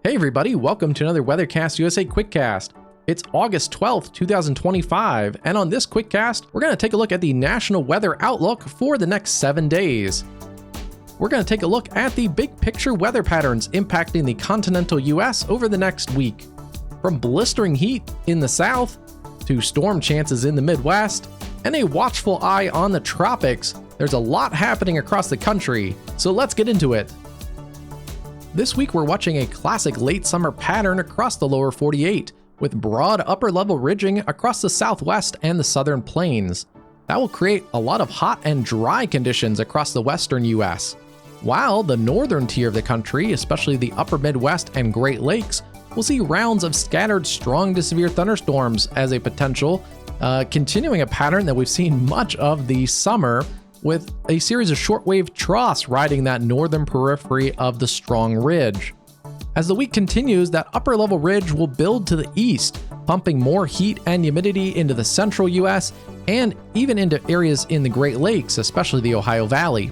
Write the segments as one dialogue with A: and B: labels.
A: Hey everybody, welcome to another WeatherCastUSA Quickcast. It's August 12th, 2025, and on this Quickcast, we're going to take a look at the national weather outlook for the next 7 days. We're going to take a look at the big picture weather patterns impacting the continental US over the next week. From blistering heat in the south, to storm chances in the Midwest, and a watchful eye on the tropics, there's a lot happening across the country, so let's get into it. This week we're watching a classic late summer pattern across the lower 48, with broad upper level ridging across the southwest and the southern plains. That will create a lot of hot and dry conditions across the western US, while the northern tier of the country, especially the upper Midwest and Great Lakes, will see rounds of scattered strong to severe thunderstorms as a potential, continuing a pattern that we've seen much of the summer, with a series of shortwave troughs riding that northern periphery of the strong ridge. As the week continues, that upper level ridge will build to the east, pumping more heat and humidity into the central US and even into areas in the Great Lakes, especially the Ohio Valley.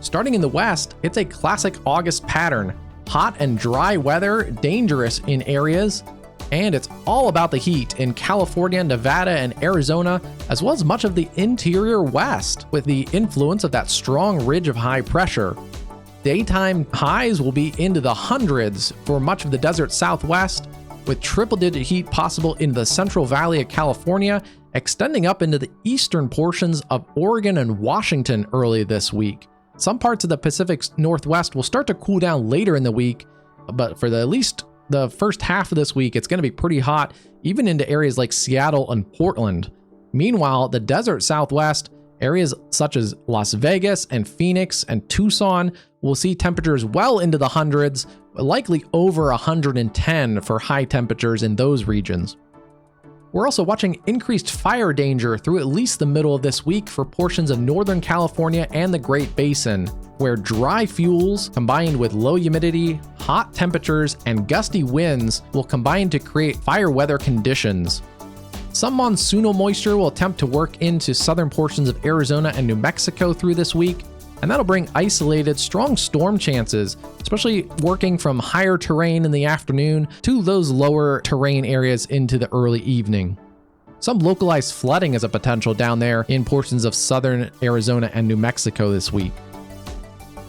A: Starting in the west, it's a classic August pattern. Hot and dry weather, dangerous in areas, and it's all about the heat in California, Nevada, and Arizona, as well as much of the interior west, with the influence of that strong ridge of high pressure. Daytime highs will be into the hundreds for much of the desert southwest, with triple-digit heat possible in the Central Valley of California, extending up into the eastern portions of Oregon and Washington early this week. Some parts of the Pacific Northwest will start to cool down later in the week, but for at least the first half of this week, it's going to be pretty hot, even into areas like Seattle and Portland. Meanwhile, the desert southwest, areas such as Las Vegas and Phoenix and Tucson will see temperatures well into the hundreds, likely over 110 for high temperatures in those regions. We're also watching increased fire danger through at least the middle of this week for portions of Northern California and the Great Basin, where dry fuels combined with low humidity, hot temperatures, and gusty winds will combine to create fire weather conditions. Some monsoonal moisture will attempt to work into southern portions of Arizona and New Mexico through this week, and that'll bring isolated, strong storm chances, especially working from higher terrain in the afternoon to those lower terrain areas into the early evening. Some localized flooding is a potential down there in portions of southern Arizona and New Mexico this week.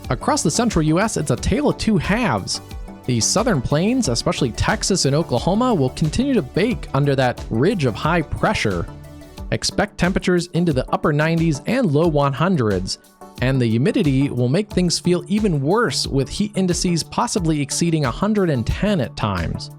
A: Across the central US, it's a tale of two halves. The southern plains, especially Texas and Oklahoma, will continue to bake under that ridge of high pressure. Expect temperatures into the upper 90s and low 100s, and the humidity will make things feel even worse, with heat indices possibly exceeding 110 at times.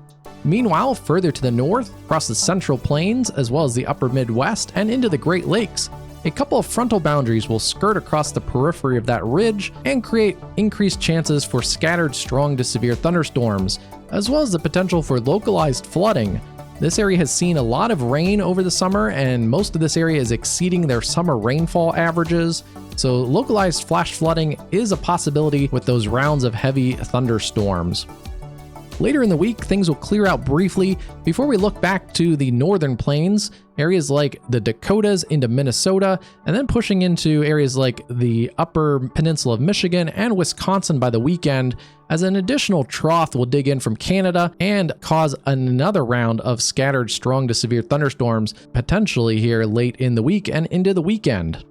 A: Meanwhile, further to the north, across the central plains, as well as the upper Midwest and into the Great Lakes, a couple of frontal boundaries will skirt across the periphery of that ridge and create increased chances for scattered strong to severe thunderstorms, as well as the potential for localized flooding. This area has seen a lot of rain over the summer, and most of this area is exceeding their summer rainfall averages, so localized flash flooding is a possibility with those rounds of heavy thunderstorms. Later in the week, things will clear out briefly before we look back to the northern plains, areas like the Dakotas into Minnesota, and then pushing into areas like the upper peninsula of Michigan and Wisconsin by the weekend, as an additional trough will dig in from Canada and cause another round of scattered strong to severe thunderstorms, potentially here late in the week and into the weekend.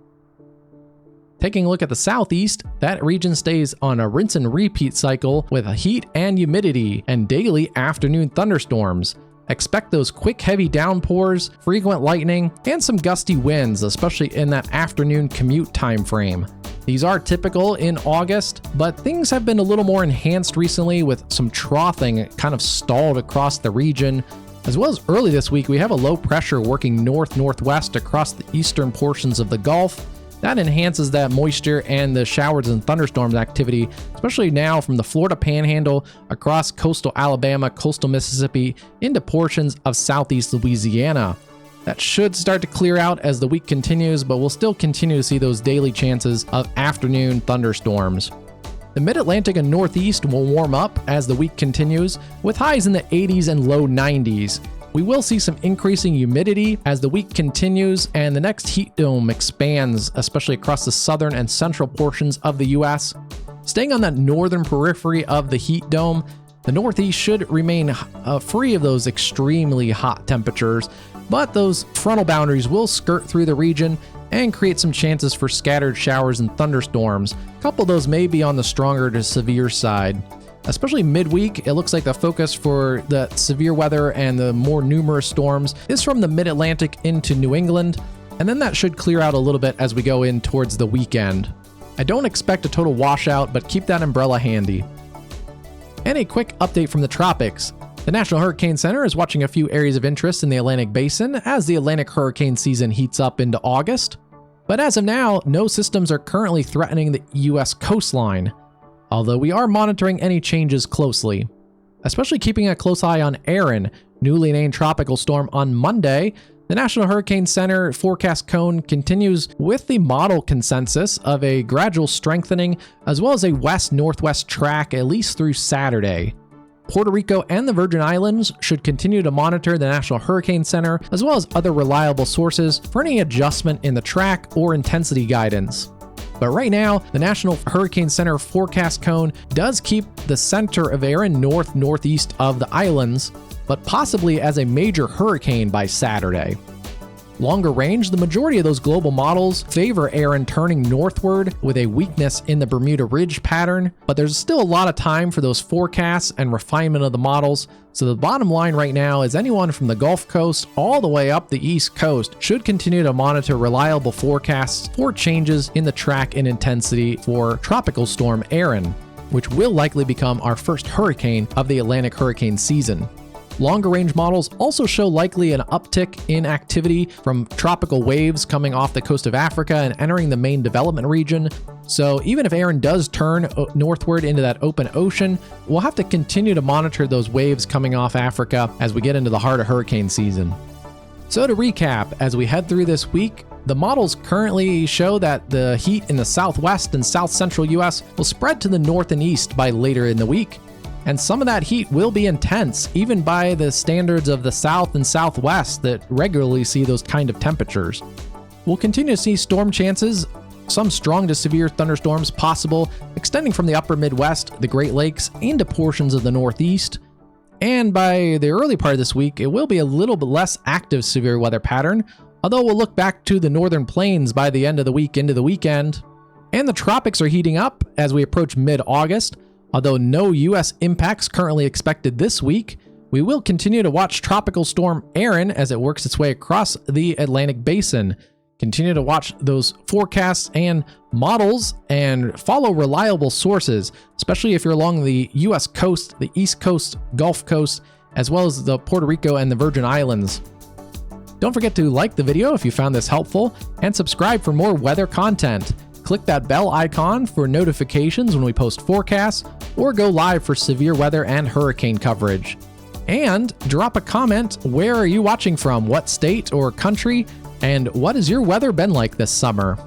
A: Taking a look at the southeast, that region stays on a rinse and repeat cycle with heat and humidity and daily afternoon thunderstorms. Expect those quick heavy downpours, frequent lightning, and some gusty winds, especially in that afternoon commute time frame. These are typical in August, but things have been a little more enhanced recently, with some troughing kind of stalled across the region. As well as early this week, we have a low pressure working north-northwest across the eastern portions of the Gulf. That enhances that moisture and the showers and thunderstorms activity, especially now from the Florida Panhandle across coastal Alabama, coastal Mississippi, into portions of southeast Louisiana. That should start to clear out as the week continues, but we'll still continue to see those daily chances of afternoon thunderstorms. The mid-Atlantic and Northeast will warm up as the week continues, with highs in the 80s and low 90s. We will see some increasing humidity as the week continues and the next heat dome expands, especially across the southern and central portions of the US. Staying on that northern periphery of the heat dome, The Northeast should remain free of those extremely hot temperatures, but those frontal boundaries will skirt through the region and create some chances for scattered showers and thunderstorms. A couple of those may be on the stronger to severe side. Especially midweek, it looks like the focus for the severe weather and the more numerous storms is from the mid-Atlantic into New England, and then that should clear out a little bit as we go in towards the weekend. I don't expect a total washout, but keep that umbrella handy. And a quick update from the tropics. The National Hurricane Center is watching a few areas of interest in the Atlantic Basin as the Atlantic hurricane season heats up into August. But as of now, no systems are currently threatening the U.S. coastline, although we are monitoring any changes closely. Especially keeping a close eye on Erin, newly named tropical storm on Monday. The National Hurricane Center forecast cone continues with the model consensus of a gradual strengthening as well as a west-northwest track at least through Saturday. Puerto Rico and the Virgin Islands should continue to monitor the National Hurricane Center as well as other reliable sources for any adjustment in the track or intensity guidance. But right now, the National Hurricane Center forecast cone does keep the center of Erin northeast of the islands, but possibly as a major hurricane by Saturday. Longer range, the majority of those global models favor Erin turning northward with a weakness in the Bermuda Ridge pattern, but there's still a lot of time for those forecasts and refinement of the models. So the bottom line right now is anyone from the Gulf Coast all the way up the East Coast should continue to monitor reliable forecasts for changes in the track and intensity for Tropical Storm Erin, which will likely become our first hurricane of the Atlantic hurricane season. Longer range models also show likely an uptick in activity from tropical waves coming off the coast of Africa and entering the main development region. So even if Erin does turn northward into that open ocean, we'll have to continue to monitor those waves coming off Africa as we get into the heart of hurricane season. So to recap, as we head through this week, the models currently show that the heat in the southwest and south central US will spread to the north and east by later in the week. And some of that heat will be intense, even by the standards of the south and southwest that regularly see those kind of temperatures. We'll continue to see storm chances, some strong to severe thunderstorms possible, extending from the upper Midwest, the Great Lakes, into portions of the Northeast. And by the early part of this week, it will be a little bit less active severe weather pattern, although we'll look back to the northern plains by the end of the week into the weekend. And the tropics are heating up as we approach mid-August. Although no U.S. impacts currently expected this week, we will continue to watch Tropical Storm Erin as it works its way across the Atlantic Basin. Continue to watch those forecasts and models and follow reliable sources, especially if you're along the U.S. coast, the East Coast, Gulf Coast, as well as the Puerto Rico and the Virgin Islands. Don't forget to like the video if you found this helpful and subscribe for more weather content. Click that bell icon for notifications when we post forecasts or go live for severe weather and hurricane coverage. And drop a comment, where are you watching from, what state or country, and what has your weather been like this summer?